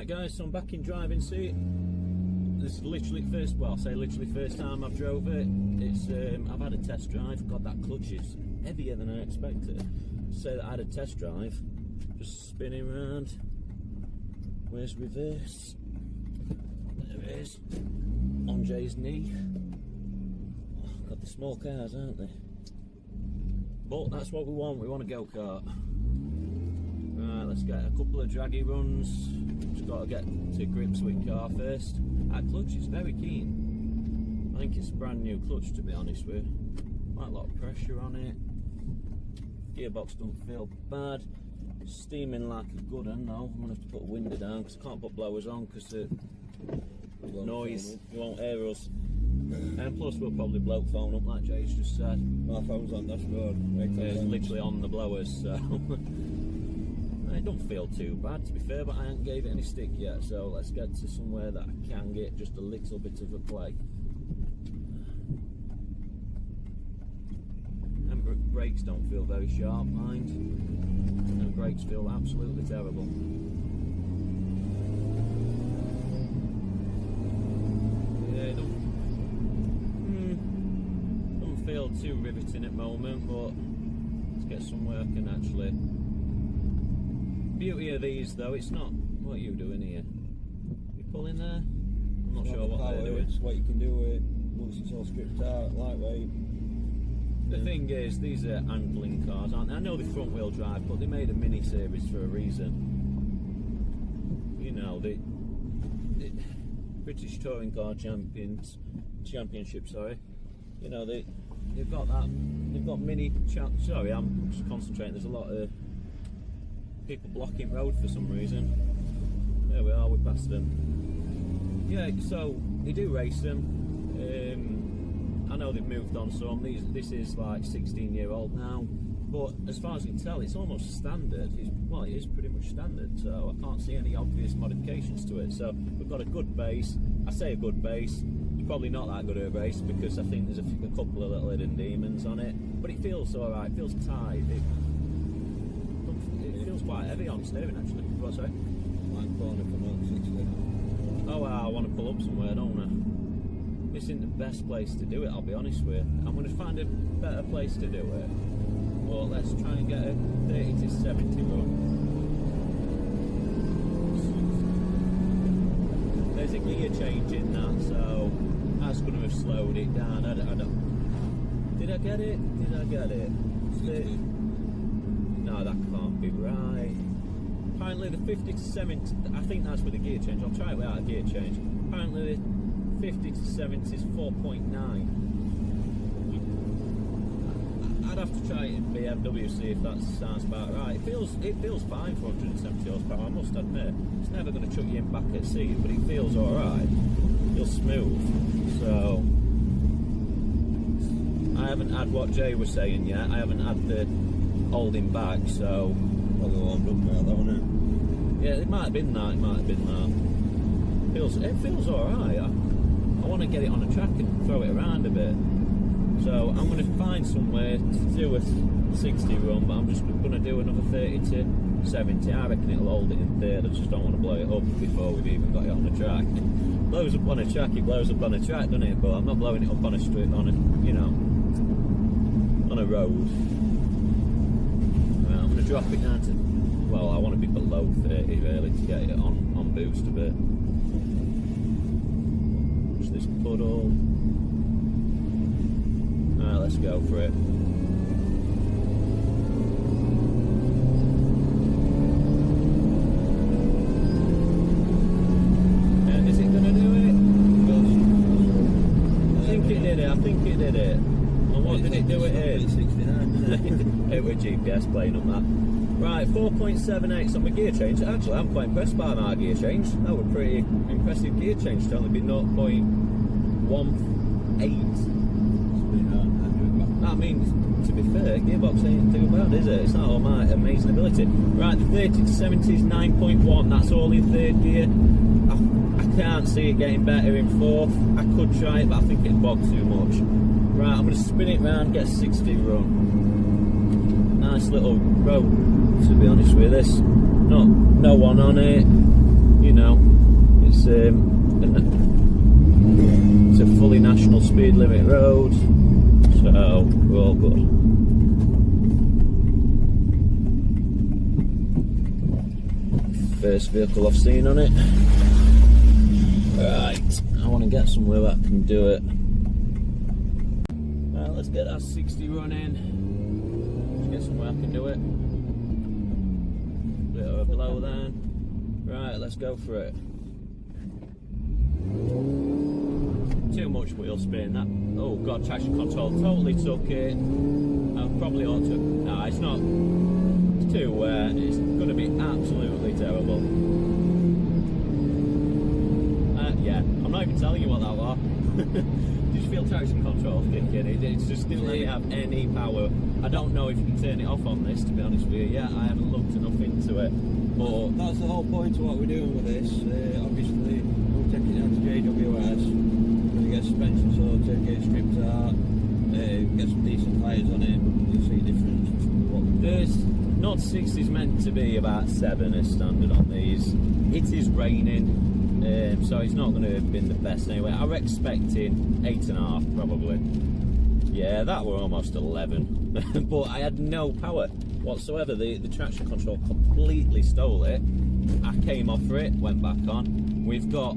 guys, so I'm back in driving seat. This is literally first, well, I'll say literally first time I've drove it. It's I've had a test drive. God, that clutch is heavier than I expected. Say that I had a test drive, just spinning around. Where's reverse? There it is, on Jay's knee. Oh, God, they're small cars, aren't they? But that's what we want a go-kart. Right, let's get a couple of draggy runs. Just got to get to grips with car first. That clutch is very keen. I think it's a brand new clutch, to be honest with you. Quite a lot of pressure on it. Gearbox don't feel bad. Steaming like a good one though. I'm going to have to put a window down because I can't put blowers on because the noise, you won't hear us. And plus we'll probably blow phone up like Jay's just said. My phone's on dashboard. It's literally on the blowers, so it don't feel too bad to be fair, but I haven't gave it any stick yet, so let's get to somewhere that I can get just a little bit of a play. And brakes don't feel very sharp, mind. And brakes feel absolutely terrible. Yeah, don't feel too riveting at the moment, but let's get somewhere I can actually. Beauty of these though, it's not. What are you doing here? You pulling there? I'm not sure what they're doing. It's what you can do with it once it's all stripped out, lightweight. The thing is, these are handling cars, aren't they? I know they're front wheel drive, but they made a mini series for a reason. You know, the British Touring Car Championship, sorry. You know, they've got that. They've got mini. Sorry, I'm just concentrating. There's a lot of people blocking road for some reason. There we are, we're past them. Yeah, so they do race them. I know they've moved on some. This is like 16-year-old now, but as far as you can tell, it's almost standard. Well, it is pretty much standard, so I can't see any obvious modifications to it. So we've got a good base. I say a good base. It's probably not that good of a base because I think there's a couple of little hidden demons on it, but it feels alright. It feels tight. It feels quite heavy on steering actually. What's that? Line corner for 0 to 60. Oh, I want to pull up somewhere, don't I? This isn't the best place to do it, I'll be honest with you. I'm going to find a better place to do it. Well, let's try and get a 30 to 70 run. There's a gear change in that, so that's going to have slowed it down. I don't. Did I get it? Did I get it? 60. No, that can't be right. Apparently the 50 to 70, I think that's with the gear change. I'll try it without a gear change. Apparently the 50 to 70 is 4.9. I'd have to try it in BMW, see if that sounds about right. It feels fine for 170 horsepower, I must admit. It's never going to chuck you in back at sea, but it feels alright. It feels smooth. So I haven't had what Jay was saying yet. I haven't had the holding back, so Probably warmed up now, though, isn't it? yeah, it might have been that. It might have been that. It feels alright. I want to get it on a track and throw it around a bit. So I'm going to find somewhere to do a 60 run, but I'm just going to do another 30 to 70. I reckon it'll hold it in third. I just don't want to blow it up before we've even got it on the track. It blows up on a track, it blows up on a track, doesn't it? But I'm not blowing it up on a street, on a road. Right, I'm going to drop it down to, well, I want to be below 30 really to get it on boost a bit. Watch this puddle. Alright, let's go for it. And is it going to do it? I think it did it, I think it did it. And what did it do it in? 69. It was GPS playing up that. Right, 4.78 on my gear change. Actually, I'm quite impressed by my gear change. That was a pretty impressive gear change to only be 0.18. That means, to be fair, gearbox ain't too bad, is it? It's not all my amazing ability. Right, the 30 to 70 is 9.1. That's all in third gear. I can't see it getting better in fourth. I could try it, but I think it'd bog too much. Right, I'm going to spin it round, get a 60 run. Nice little road, to be honest with this. No one on it. you know, it's a fully national speed limit road, so we're all good. First vehicle I've seen on it. Right, I want to get somewhere where I can do it. Right, let's get that 60 running. Let's get somewhere I can do it. Bit of a blow then. Right, let's go for it. Too much wheel spin. That, oh god, traction control totally took it. I probably ought to. No, it's not. It's too wet. It's going to be absolutely terrible. Yeah, I'm not even telling you what that was. Did you feel traction control kicking? It just didn't let me have any power. I don't know if you can turn it off on this, to be honest with you. Yeah, I haven't looked enough into it. But that's the whole point of what we're doing with this. Obviously, we'll take it down to JWS. We're going to get suspension sorted, get it stripped out, get some decent tyres on it. You'll see a difference. There's not 60 is meant to be about 7 as standard on these. It is raining. So it's not going to have been the best anyway. I were expecting 8.5 probably. Yeah, that were almost 11. But I had no power whatsoever. The traction control completely stole it. I came off for it, went back on. We've got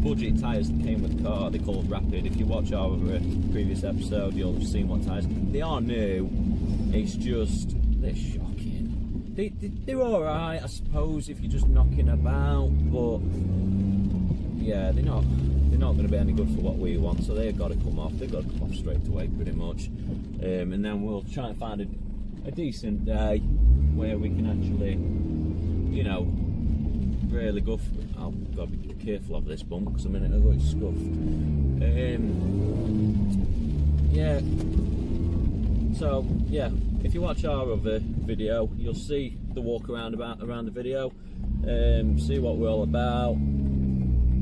budget tyres that came with the car. They're called Rapid. If you watch our previous episode, you'll have seen what tyres. They are new. It's just, they're shocking. They're alright, I suppose, if you're just knocking about, but yeah, they're not going to be any good for what we want, so they've got to come off. They've got to come off straight away, pretty much. And then we'll try and find a decent day where we can actually, you know, really go for it. I've got to be careful of this bump because a minute ago it's scuffed. Yeah. So yeah, if you watch our other video, you'll see the walk around the video, see what we're all about.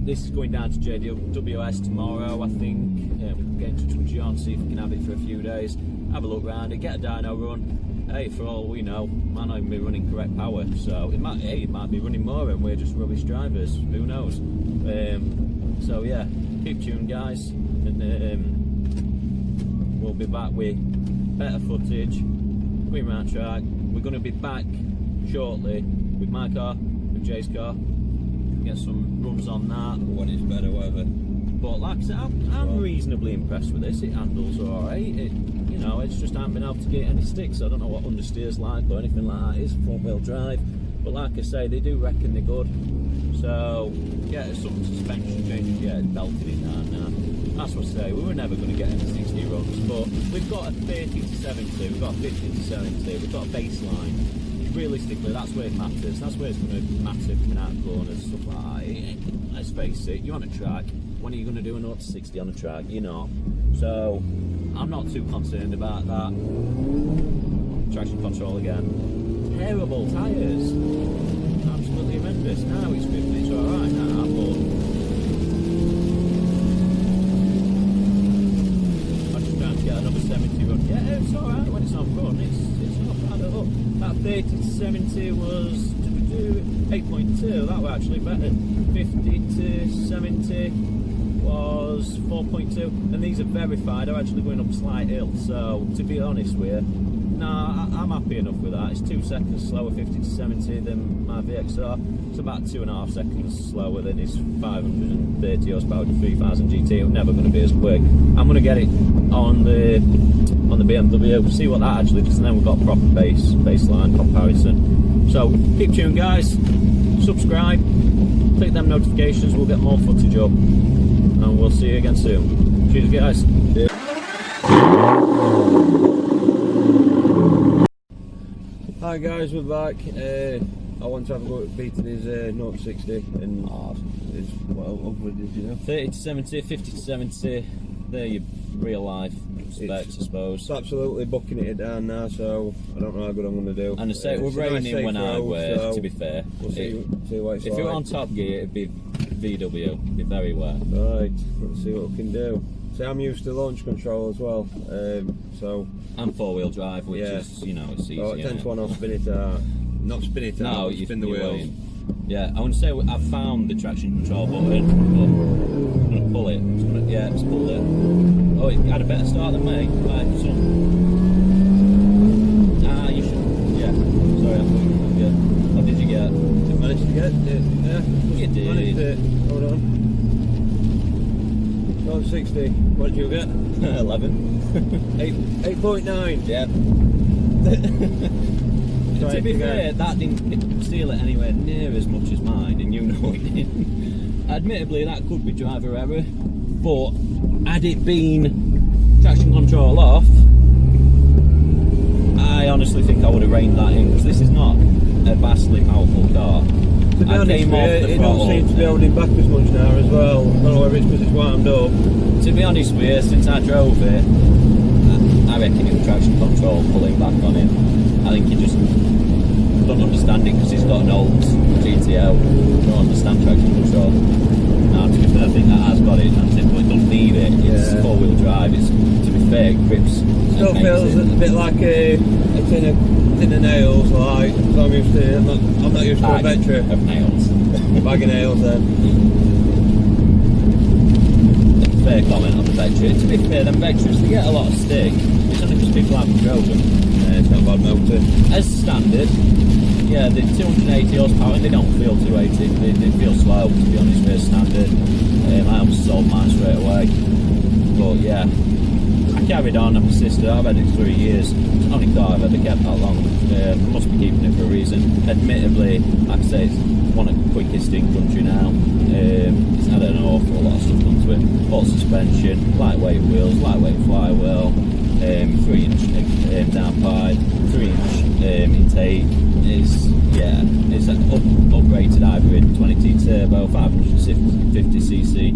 This is going down to JWS tomorrow, I think. We can get in touch with John, see if we can have it for a few days, have a look around it, get a dyno run. Hey, for all we know, might not even be running correct power, so it might be running more and we're just rubbish drivers, who knows. So yeah, keep tuned guys, and we'll be back with better footage, going round track. We're going to be back shortly with my car, with Jay's car, get some runs on that. When it's better, whatever. But like I said, I'm reasonably impressed with this. It handles alright. You know, it's just I haven't been able to get any sticks. I don't know what understeer's like or anything like that. It's front wheel drive, but like I say, they do reckon they're good. So get some suspension change, get it belted in down now. That's what I say. We were never going to get into 60 runs, but we've got a 30 to 70, we've got a 50 to 70, we've got a baseline. Realistically, that's where it matters. That's where it's going to matter coming out of corners, stuff like that. Let's face it, you're on a track. When are you going to do an 0 to 60 on a track? You're not. So I'm not too concerned about that. Traction control again. Terrible tyres. Absolutely horrendous. Now it's 50. It's alright now, but I'm just trying to get another 70 run. Yeah, it's alright when it's on run. It's not bad at all. That 30 to 70 was 8.2. That was actually better. 50 to 70 was 4.2, and these are verified. I'm actually going up a slight hill, so to be honest with you, nah, I'm happy enough with that. It's 2 seconds slower 50 to 70 than my VXR. It's about 2.5 seconds slower than his 530 horsepower 3000 GT. It's never going to be as quick. I'm going to get it on the BMW, see what that actually does, and then we've got proper baseline comparison. So keep tuned guys, subscribe, click them notifications, we'll get more footage up, and we'll see you again soon. Cheers guys. Yeah. Hi guys, we're back. I want to have a go at beating his 0 to 60 and it's well upwards, you know. 30 to 70, 50 to 70, they're your real life specs, I suppose. It's absolutely bucking it down now, so I don't know how good I'm going to do. And I say it was raining when I were, so to be fair. We'll see what it's if like. you're on Top Gear, it'd be VW, it'd be very wet. Right, let's see what we can do. See, I'm used to launch control as well, so... And 4-wheel drive, which is, you know, it's easy. So it tends to want to spin it out. Not spin it out, no, spin the wheels. Yeah, I wouldn't say I've found the traction control button, but I'm gonna pull it. Yeah, it's pulled it. Oh, it had a better start than me. Like some. Ah, you should. Yeah. Sorry, I thought you were good. What did you get? Did manage to get it? Yeah. You did. Managed it. Hold on. 1260. What did you get? 11. 8.9. Yeah. Try To it be again. fair, that didn't steal it anywhere near as much as mine, and you know it didn't. Admittedly, that could be driver error, but had it been traction control off, I honestly think I would have reined that in, because this is not a vastly powerful car. To be honest, came off the it don't throttle. seem to be holding back as much now as well. I don't know whether it's because it's wound up. To be honest with you, since I drove it, I reckon it was traction control pulling back on it. I think he just don't understand it because he's got an old GTO. Don't understand traction control. Now, to be fair, I think that has got it. That's it, but it doesn't need it. It's Yeah. four-wheel drive. It's, to be fair, it grips. Still feels a bit like a tin of nails. Like I'm used to. I'm not used to a bag Vectra. of nails. Bag of nails then. Fair comment on the Vectra. To be fair, them Vectras, they get a lot of stick. It's only because people haven't drove them. It's not a bad motor. As standard, yeah, the 280 horsepower, they don't feel 280, they feel slow, to be honest with standard. I almost sold mine straight away. But yeah, I carried on, I persisted, I've had it 3 years. It's the only car I've ever kept that long. I must be keeping it for a reason. Admittedly, like I say, it's one of the quickest in country now. It's had an awful lot of stuff done to it. Full suspension, lightweight wheels, lightweight flywheel, 3-inch downpipe, 3-inch intake. It's an upgraded hybrid 20T turbo, 550cc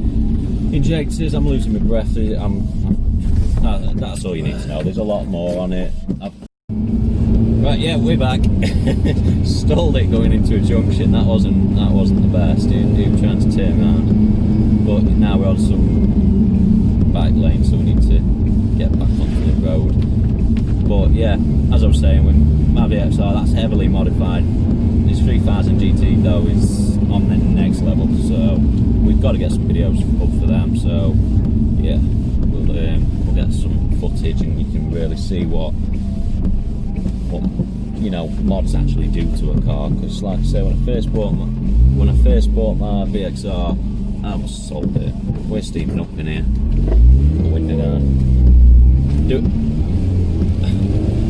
injectors. I'm losing my breath. That's all you need to know. There's a lot more on it. Right, yeah, we're back. Stalled it going into a junction. That wasn't the best. He was trying to turn around, but now we're on some bike lane, so we need to get back onto the road. But yeah, as I was saying, with my VXR, that's heavily modified. This 3000 GT though is on the next level, so we've got to get some videos up for them. So yeah, we'll get some footage and you can really see what you know mods actually do to a car. Because like I say, when I first bought my VXR, I almost sold it. We're steaming up in here. The window down.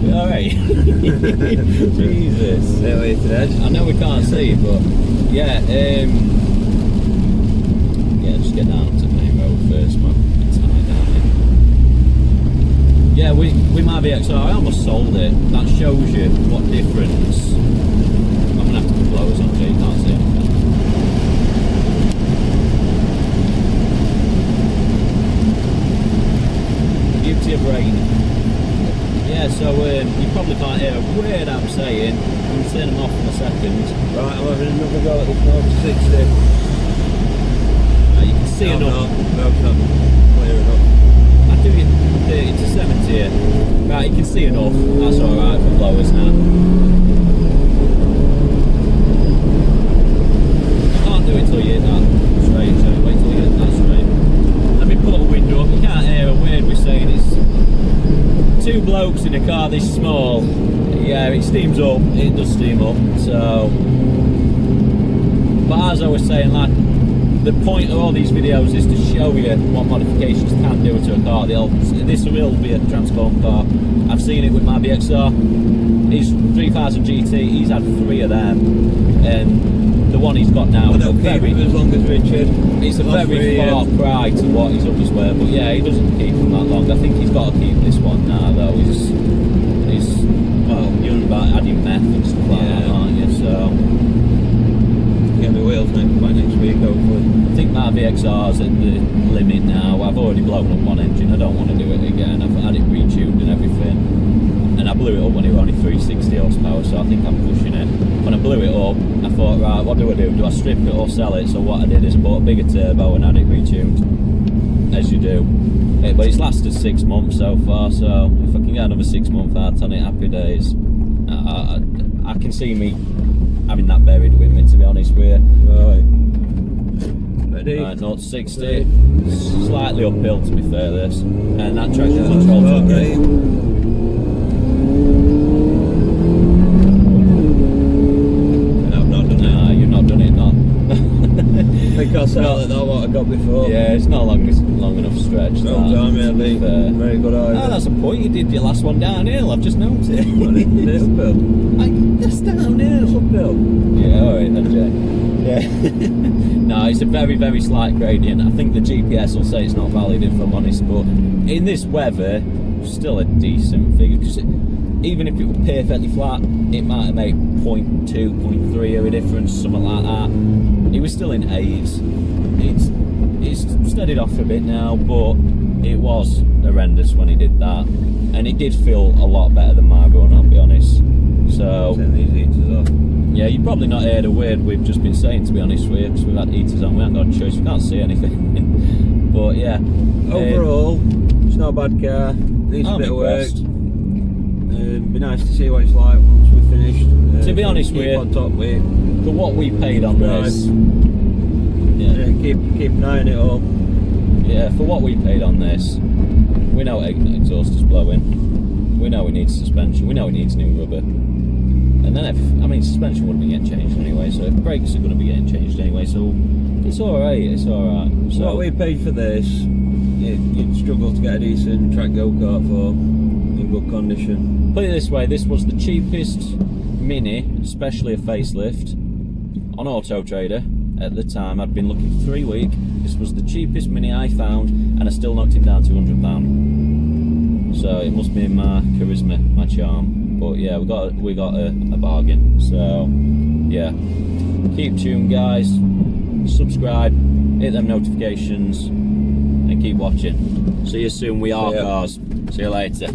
Alright. Jesus. I know we can't see, but yeah, just get down to the main road first, man. Yeah, with my VXR, I almost sold it. That shows you what difference. I'm gonna have to put blowers on, so you can't see anything. The beauty of rain. Yeah, so you probably can't hear a word I'm saying. I'm going to turn them off in a second. Right, I'm having another go at this now. 60. You can see enough. No, it's not clear enough. I do it 30 to 70 here. Right, you can see enough. That's alright for blowers now. I can't do it till you hit that straight, so wait till you get that straight. Let me pull the window up. You can't hear a word we're saying. It's two blokes in a car this small. Yeah, it steams up. It does steam up. So, but as I was saying, like, the point of all these videos is to show you what modifications can do to a car. This will be a transformed car. I've seen it with my VXR. His 3000 GT, he's had 3 of them, and the one he's got now is a very, as long as Richard. it's a very far cry to what his others were. But yeah, he doesn't keep them that long. I think he's got to keep this one now, though. He's well, you're on about adding meth and stuff like that, aren't you? So Get the wheels by next week, hopefully. I think my VXR's at the limit now. I've already blown up one engine. I don't want to do it again. I've had it retuned and everything, and I blew it up when it was only 360 horsepower. So I think I'm pushing it. When I blew it up, I thought, right, what do? Do I strip it or sell it? So what I did is I bought a bigger turbo and had it retuned, as you do. But it's lasted 6 months so far. So if I can get another 6 month out on it, happy days. I can see me having that buried with me, to be honest with you. Right. Ready? Right, 0 to 60. Slightly uphill, to be fair, this. And that traction control took ready? it. I've not done it. Nah, you've not done it, not. I think I'll settle it though, what I got before. Yeah, it's not long enough stretch. Long time, really. Very good idea. Oh, that's a point. You did your last one downhill. I've just noticed. What is it? Uphill? That's downhill. It's uphill. Yeah, alright then, Jay. Yeah. No, it's a very, very slight gradient. I think the GPS will say it's not valid if I'm honest, but in this weather, still a decent figure. Because even if it were perfectly flat, it might have made 0.2, 0.3 of a difference, something like that. It was still in 8s. It's steadied off a bit now, but it was horrendous when he did that. And it did feel a lot better than my run, I'll be honest. So, Turn these heaters off. yeah, you've probably not heard a word we've just been saying, to be honest with you, because we've had heaters on, we haven't got a choice, we can't see anything. But yeah. Overall, it's not a bad car, needs a I'm bit of work. impressed. Be nice to see what it's like once we're finished. To be honest with keep you, on top weight. For what we paid on this, Keep an eye on it all. yeah, for what we paid on this, we know exhaust is blowing, we know it needs suspension, we know it needs new rubber. And then suspension wouldn't be getting changed anyway, so brakes are going to be getting changed anyway, so it's alright, it's alright. So what we paid for this, you'd struggle to get a decent track go-kart for, in good condition. put it this way, this was the cheapest Mini, especially a facelift, on Auto Trader at the time. I'd been looking for 3 weeks. This was the cheapest Mini I found, and I still knocked him down to £100. So it must be my charisma, my charm. But yeah, we got a bargain. So yeah, keep tuned, guys. Subscribe, hit them notifications, and keep watching. See you soon. We are cars. See you later.